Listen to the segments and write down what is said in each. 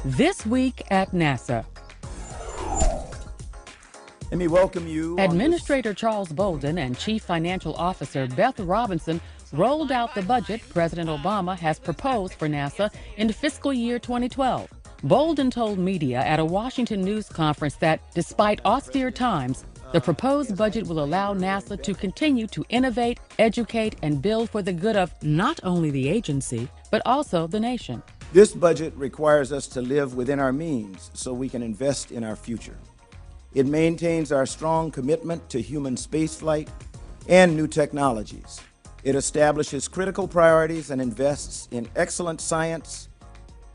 This week at NASA. Let me welcome you. Administrator Charles Bolden and Chief Financial Officer Beth Robinson rolled out the budget President Obama has proposed for NASA in fiscal year 2012. Bolden told media at a Washington news conference that despite austere times, the proposed budget will allow NASA to continue to innovate, educate, and build for the good of not only the agency, but also the nation. This budget requires us to live within our means so we can invest in our future. It maintains our strong commitment to human spaceflight and new technologies. It establishes critical priorities and invests in excellent science,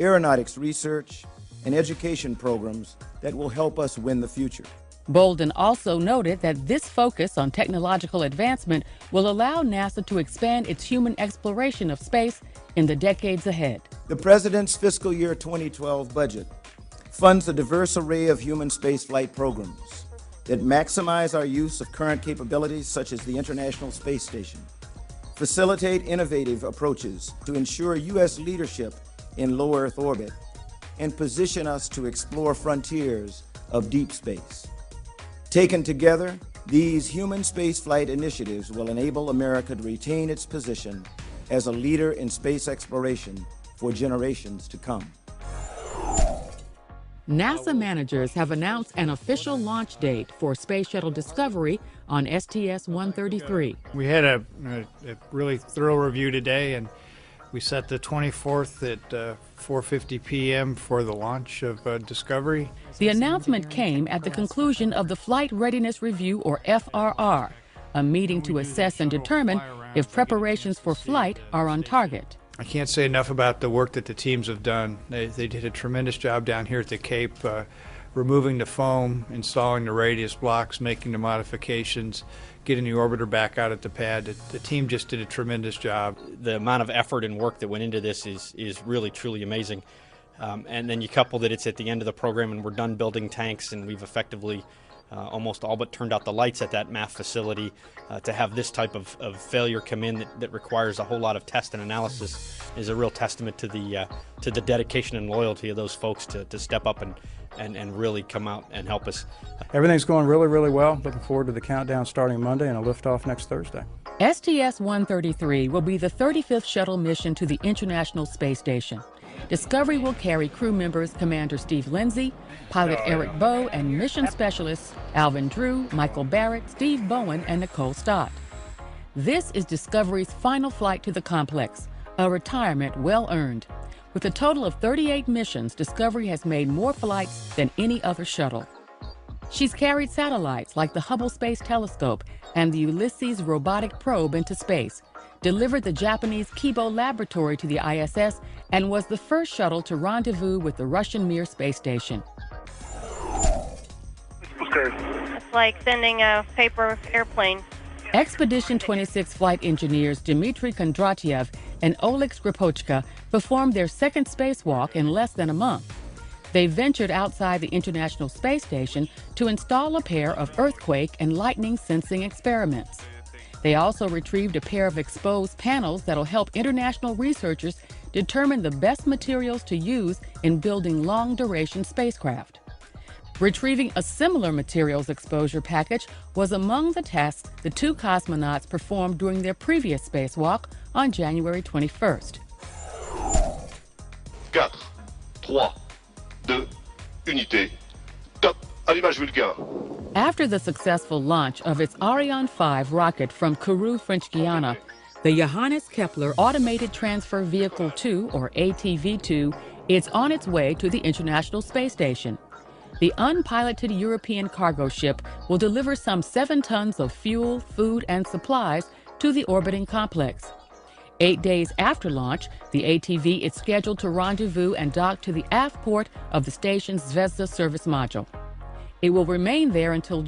aeronautics research, and education programs that will help us win the future. Bolden also noted that this focus on technological advancement will allow NASA to expand its human exploration of space in the decades ahead. The President's fiscal year 2012 budget funds a diverse array of human spaceflight programs that maximize our use of current capabilities such as the International Space Station, facilitate innovative approaches to ensure U.S. leadership in low Earth orbit, and position us to explore frontiers of deep space. Taken together, these human spaceflight initiatives will enable America to retain its position as a leader in space exploration for generations to come. NASA managers have announced an official launch date for Space Shuttle Discovery on STS-133. We had a really thorough review today, and we set the 24th at 4:50 p.m. for the launch of Discovery. The announcement came at the conclusion of the Flight Readiness Review, or FRR, a meeting to assess and determine if preparations for flight are on target. I can't say enough about the work that the teams have done. They did a tremendous job down here at the Cape, removing the foam, installing the radius blocks, making the modifications, getting the orbiter back out at the pad. The team just did a tremendous job. The amount of effort and work that went into this is really, truly amazing. And then you couple that it's at the end of the program and we're done building tanks, and we've effectively almost all but turned out the lights at that MAF facility. To have this type of failure come in that requires a whole lot of test and analysis is a real testament to the dedication and loyalty of those folks to step up and really come out and help us. Everything's going really, really well. Looking forward to the countdown starting Monday and a liftoff next Thursday. STS-133 will be the 35th shuttle mission to the International Space Station. Discovery will carry crew members Commander Steve Lindsay, pilot Eric Bowe, and mission specialists Alvin Drew, Michael Barrett, Steve Bowen, and Nicole Stott. This is Discovery's final flight to the complex, a retirement well earned. With a total of 38 missions, Discovery has made more flights than any other shuttle. She's carried satellites like the Hubble Space Telescope and the Ulysses robotic probe into space, delivered the Japanese Kibo laboratory to the ISS, and was the first shuttle to rendezvous with the Russian Mir space station. It's like sending a paper airplane. Expedition 26 flight engineers Dmitry Kondratyev and Oleg Skripochka performed their second spacewalk in less than a month. They ventured outside the International Space Station to install a pair of earthquake and lightning sensing experiments. They also retrieved a pair of exposed panels that'll help international researchers determine the best materials to use in building long-duration spacecraft. Retrieving a similar materials exposure package was among the tasks the two cosmonauts performed during their previous spacewalk on January 21st. 4, 3, 2, unité. Top, allumage Vulcain. After the successful launch of its Ariane 5 rocket from Kourou, French Guiana, the Johannes Kepler Automated Transfer Vehicle 2, or ATV-2, is on its way to the International Space Station. The unpiloted European cargo ship will deliver some 7 tons of fuel, food, and supplies to the orbiting complex. 8 days after launch, the ATV is scheduled to rendezvous and dock to the aft port of the station's Zvezda service module. It will remain there until